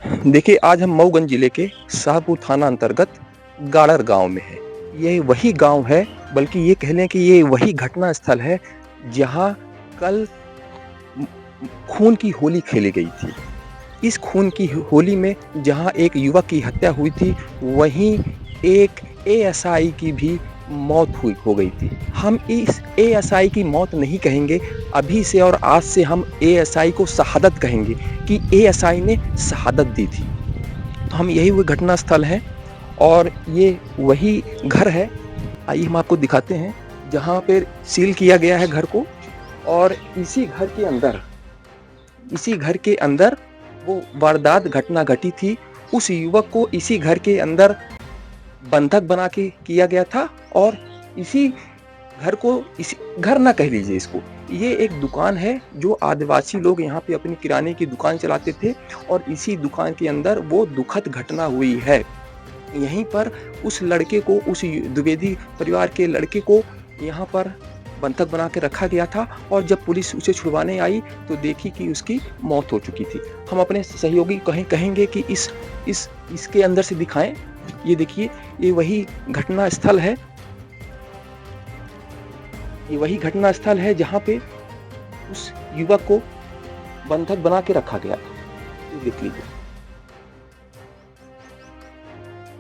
देखिए, आज हम मऊगंज जिले के शाहपुर थाना अंतर्गत गाड़र गांव में हैं। ये वही गांव है, बल्कि ये कह लें कि ये वही घटना स्थल है जहां कल म- खून की होली खेली गई थी। इस खून की होली में जहां एक युवक की हत्या हुई थी, वहीं एक एएसआई की भी मौत हुई हो गई थी। हम इस एएसआई की मौत नहीं कहेंगे, अभी से और आज से हम एएसआई को शहादत कहेंगे कि एएसआई ने शहादत दी थी। तो हम यही वो घटना स्थल है और ये वही घर है। आइए हम आपको दिखाते हैं जहाँ पे सील किया गया है घर को। और इसी घर के अंदर वो वारदात घटना घटी थी। उस युवक को इसी घर के अंदर बंधक बना के किया गया था। और इसी घर को, इसी घर ना कह लीजिए इसको, ये एक दुकान है जो आदिवासी लोग यहाँ पे अपनी किराने की दुकान चलाते थे। और इसी दुकान के अंदर वो दुखद घटना हुई है। यहीं पर उस लड़के को, उस द्विवेदी परिवार के लड़के को यहाँ पर बंधक बना के रखा गया था। और जब पुलिस उसे छुड़वाने आई तो देखी कि उसकी मौत हो चुकी थी। हम अपने सहयोगी कहेंगे कि इसके अंदर से दिखाएं। ये देखिए, ये वही घटना स्थल है। ये वही घटना स्थल है जहाँ पे उस युवक को बंधक बना के रखा गया था। ये देख लीजिए,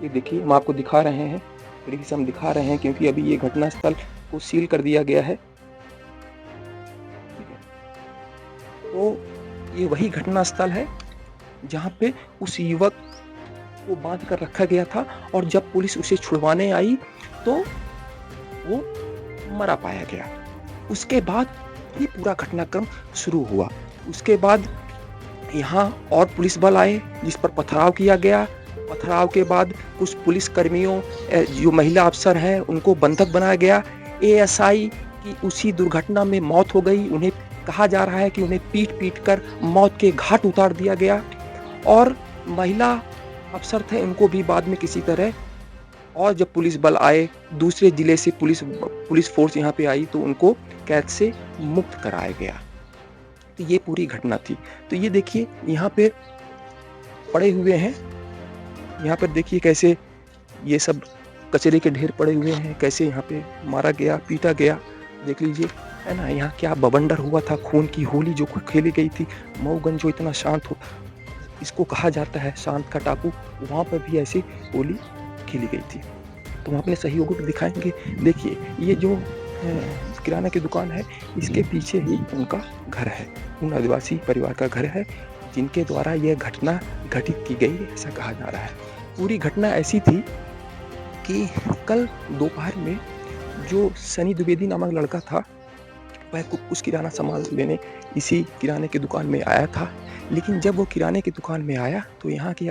ये देखिए, हम आपको दिखा रहे हैं, खिड़की से हम दिखा रहे हैं क्योंकि अभी ये घटना स्थल को सील कर दिया गया है। तो ये वही घटना स्थल है जहाँ पे उस युवक को बांध कर रखा गया था। और जब पुलिस उसे छुड़वाने आई तो वो मरा पाया गया। उसके बाद ही पूरा घटनाक्रम शुरू हुआ। उसके बाद यहाँ और पुलिस बल आए जिस पर पथराव किया गया। पथराव के बाद कुछ पुलिस कर्मियों, जो महिला अफसर हैं, उनको बंधक बनाया गया। एएसआई की उसी दुर्घटना में मौत हो गई। उन्हें कहा जा रहा है कि उन्हें पीट कर मौत के घाट उतार दिया गया। और महिला अफसर थे, उनको भी बाद में किसी तरह, और जब पुलिस बल आए, दूसरे जिले से पुलिस फोर्स यहाँ पे आई तो उनको कैद से मुक्त कराया गया। तो ये पूरी घटना थी। तो ये देखिए, यहाँ पे पड़े हुए हैं, यहाँ पर देखिए कैसे ये सब कचरे के ढेर पड़े हुए हैं, कैसे यहाँ पे मारा गया, पीटा गया। देख लीजिए, है ना, यहाँ क्या बवंडर हुआ था। खून की होली जो खेली गई थी। मऊगंज जो इतना शांत हो, इसको कहा जाता है शांत का टापू, वहाँ पर भी ऐसी होली खेली गई थी। तो हम अपने सहयोगों को दिखाएंगे। देखिए, ये जो किराना की दुकान है, इसके पीछे ही उनका घर है। उन आदिवासी परिवार का घर है जिनके द्वारा यह घटना घटित की गई, ऐसा कहा जा रहा है। पूरी घटना ऐसी थी कि कल दोपहर में जो सनी द्विवेदी नामक लड़का था, वह कुछ किराना सामान लेने इसी किराने की दुकान में आया था। लेकिन जब वो किराने की दुकान में आया तो यहाँ की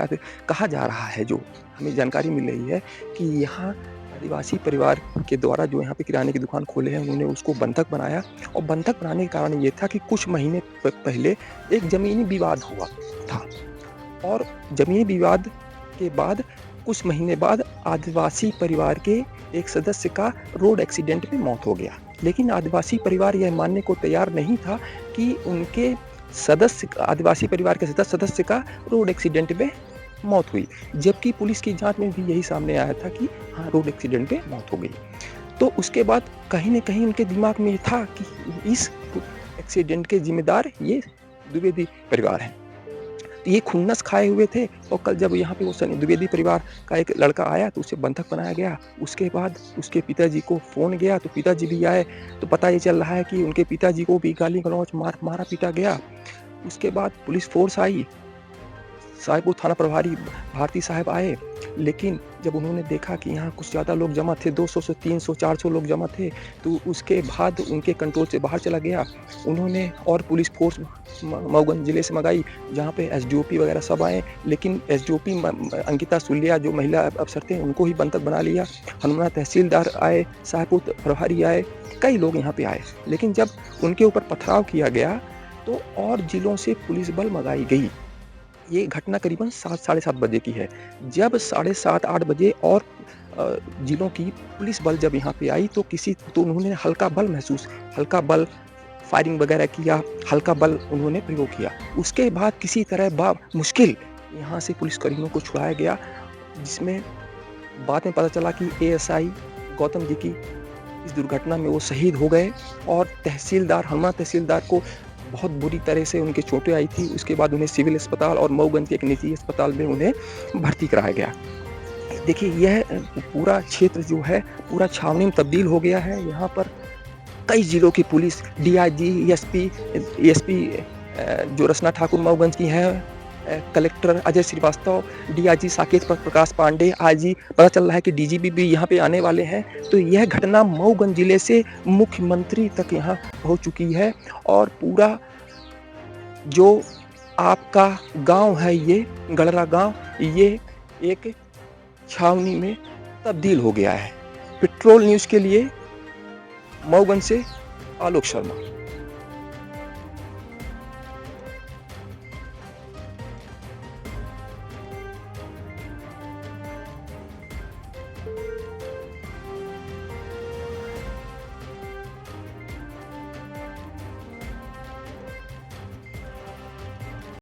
कहा जा रहा है, जो हमें जानकारी मिल रही है, कि यहाँ आदिवासी परिवार के द्वारा जो यहाँ पे किराने की दुकान खोले हैं, उन्होंने उसको बंधक बनाया। और बंधक बनाने का कारण ये था कि कुछ महीने पहले एक ज़मीनी विवाद हुआ था। और ज़मीनी विवाद के बाद कुछ महीने बाद आदिवासी परिवार के एक सदस्य का रोड एक्सीडेंट में मौत हो गया। लेकिन आदिवासी परिवार यह मानने को तैयार नहीं था कि उनके आदिवासी परिवार के सदस्य का रोड एक्सीडेंट में मौत हुई। जबकि पुलिस की जांच में भी यही सामने आया था कि हाँ, रोड एक्सीडेंट में मौत हो गई। तो उसके बाद कहीं न कहीं उनके दिमाग में ये था कि इस एक्सीडेंट के जिम्मेदार ये द्विवेदी परिवार हैं। तो ये खुन्नस खाए हुए थे। और कल जब यहाँ पे वो सनी द्विवेदी परिवार का एक लड़का आया तो उसे बंधक बनाया गया। उसके बाद उसके पिताजी को फ़ोन गया तो पिताजी भी आए। तो पता ये चल रहा है कि उनके पिताजी को भी गाली गलौज मारा पीटा गया। उसके बाद पुलिस फोर्स आई, साहिबपुर थाना प्रभारी भारती साहब आए। लेकिन जब उन्होंने देखा कि यहाँ कुछ ज़्यादा लोग जमा थे, 200 से 300 400 लोग जमा थे, तो उसके बाद उनके कंट्रोल से बाहर चला गया। उन्होंने और पुलिस फोर्स मऊगंज ज़िले से मंगाई, जहाँ पे एसडीओपी वगैरह सब आए। लेकिन एसडीओपी अंकिता सुलिया जो महिला अफसर थे, उनको ही बंधक बना लिया। हनुमान तहसीलदार आए, साहिबपुर प्रभारी आए, कई लोग यहाँ पे आए। लेकिन जब उनके ऊपर पथराव किया गया तो और जिलों से पुलिस बल मंगाई गई। ये घटना करीबन 7 साढ़े 7 बजे की है। जब 7:30 8 बजे और जिलों की पुलिस बल जब यहाँ पे आई तो उन्होंने हल्का बल फायरिंग वगैरह किया, हल्का बल उन्होंने प्रयोग किया। उसके बाद किसी तरह मुश्किल यहाँ से पुलिसकर्मियों को छुड़ाया गया, जिसमें बाद में पता चला कि एएसआई गौतम जी की इस दुर्घटना में वो शहीद हो गए और तहसीलदार हनुमा तहसीलदार को बहुत बुरी तरह से उनके चोटें आई थी। उसके बाद उन्हें सिविल अस्पताल और मऊगंज के एक निजी अस्पताल में उन्हें भर्ती कराया गया। देखिए यह पूरा क्षेत्र जो है पूरा छावनी में तब्दील हो गया है। यहाँ पर कई जिलों की पुलिस, डीआईजी, एसपी जो रचना ठाकुर मऊगंज की हैं, कलेक्टर अजय श्रीवास्तव, डीआईजी साकेत प्रकाश पांडे, आईजी पता चल रहा है कि डीजीपी भी यहाँ पे आने वाले हैं। तो यह घटना मऊगंज जिले से मुख्यमंत्री तक यहाँ पहुँच चुकी है और पूरा जो आपका गांव है ये गड़रा गांव, ये एक छावनी में तब्दील हो गया है। पेट्रोल न्यूज़ के लिए मऊगंज से आलोक शर्मा।